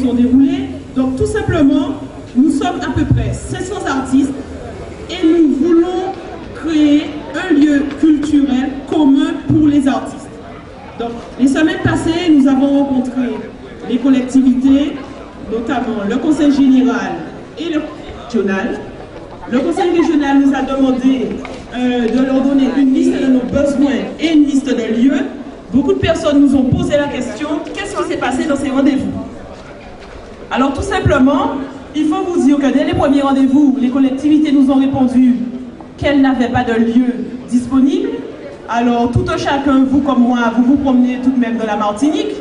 sont déroulées. Donc tout simplement, nous sommes à peu près 700 artistes et nous voulons créer un lieu culturel commun pour les artistes. Donc les semaines passées, nous avons rencontré les collectivités, notamment le conseil général et le régional. Le conseil régional nous a demandé de leur donner une liste de nos besoins et une liste de lieux. Beaucoup de personnes nous ont posé la question, qu'est-ce qui s'est passé dans ces rendez-vous? Alors tout simplement, il faut vous dire que dès les premiers rendez-vous, les collectivités nous ont répondu qu'elles n'avaient pas de lieu disponible. Alors tout un chacun, vous comme moi, vous vous promenez tout de même dans la Martinique.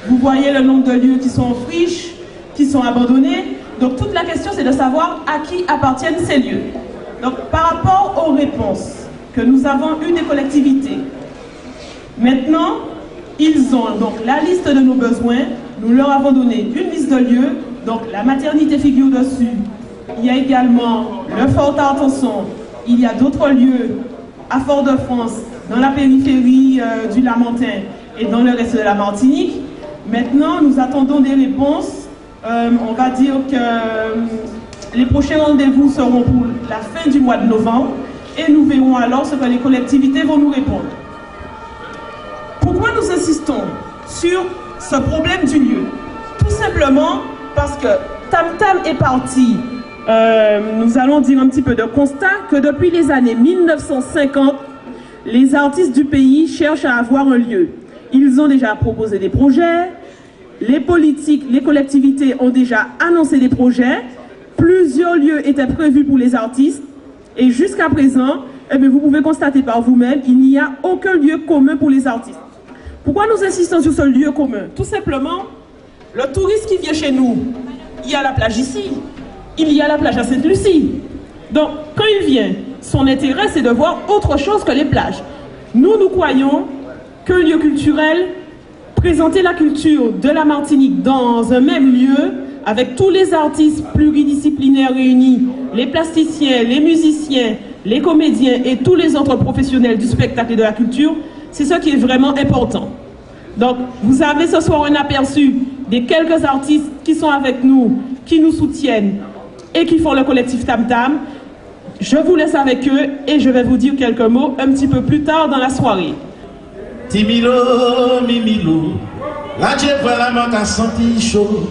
Vous voyez le nombre de lieux qui sont en friche, qui sont abandonnés. Donc toute la question, c'est de savoir à qui appartiennent ces lieux. Donc par rapport aux réponses que nous avons eues des collectivités, maintenant, ils ont donc la liste de nos besoins. Nous leur avons donné une liste de lieux. Donc la maternité figure dessus. Il y a également le Fort Artenson. Il y a d'autres lieux à Fort-de-France, dans la périphérie du Lamentin et dans le reste de la Martinique. Maintenant, nous attendons des réponses. On va dire que les prochains rendez-vous seront pour la fin du mois de novembre et nous verrons alors ce que les collectivités vont nous répondre. Pourquoi nous insistons sur ce problème du lieu? Tout simplement parce que Tam Tam est parti, nous allons dire un petit peu de constat, que depuis les années 1950, les artistes du pays cherchent à avoir un lieu. Ils ont déjà proposé des projets, les politiques, les collectivités ont déjà annoncé des projets, plusieurs lieux étaient prévus pour les artistes, et jusqu'à présent, eh bien, vous pouvez constater par vous-même, il n'y a aucun lieu commun pour les artistes. Pourquoi nous insistons sur ce lieu commun? Tout simplement, le touriste qui vient chez nous, il y a la plage ici, il y a la plage à Sainte-Lucie. Donc, quand il vient, son intérêt, c'est de voir autre chose que les plages. Nous croyons qu'un lieu culturel, présenter la culture de la Martinique dans un même lieu, avec tous les artistes pluridisciplinaires réunis, les plasticiens, les musiciens, les comédiens et tous les autres professionnels du spectacle et de la culture, c'est ce qui est vraiment important. Donc, vous avez ce soir un aperçu des quelques artistes qui sont avec nous, qui nous soutiennent et qui font le collectif Tam Tam. Je vous laisse avec eux et je vais vous dire quelques mots un petit peu plus tard dans la soirée. Timilo, mimilo, la Dieu la manque à sentir chaud.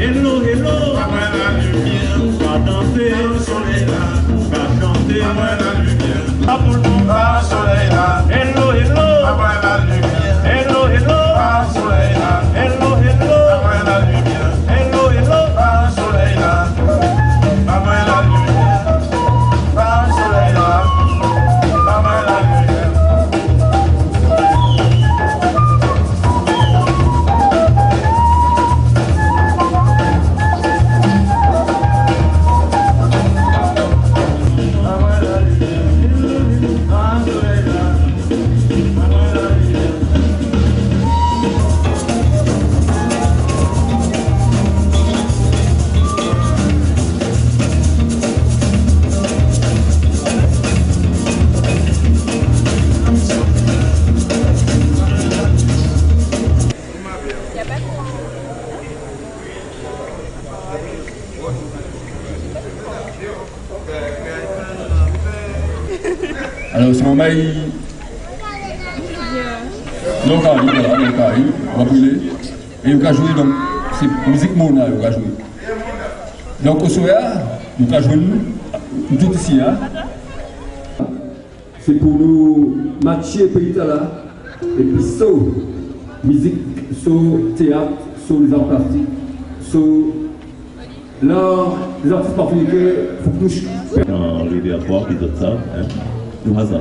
Hello, hello, après la lumière, on va danser au soleil là, on va chanter après la lumière. Pas pour le monde, pas soleil là. Hello, hello, après la lumière. Hello, hello, pas soleil là. Hello, hello, après la lumière. Hello, hello, pas soleil là. Après la lumière, pas soleil là. Après la lumière. Alors, c'est un maïs. Donc, on va brûler. Et on va jouer, donc, c'est musique mona, on va jouer. Donc, au soir, nous allons jouer tout ici. Hein? C'est pour nous matcher pays là. Et puis, saut musique, saut théâtre, saut les arts plastiques, saut l'art, les artistes particuliers, il faut que nous. Quand on arrive à voir, puis d'autres ça, nous hasard.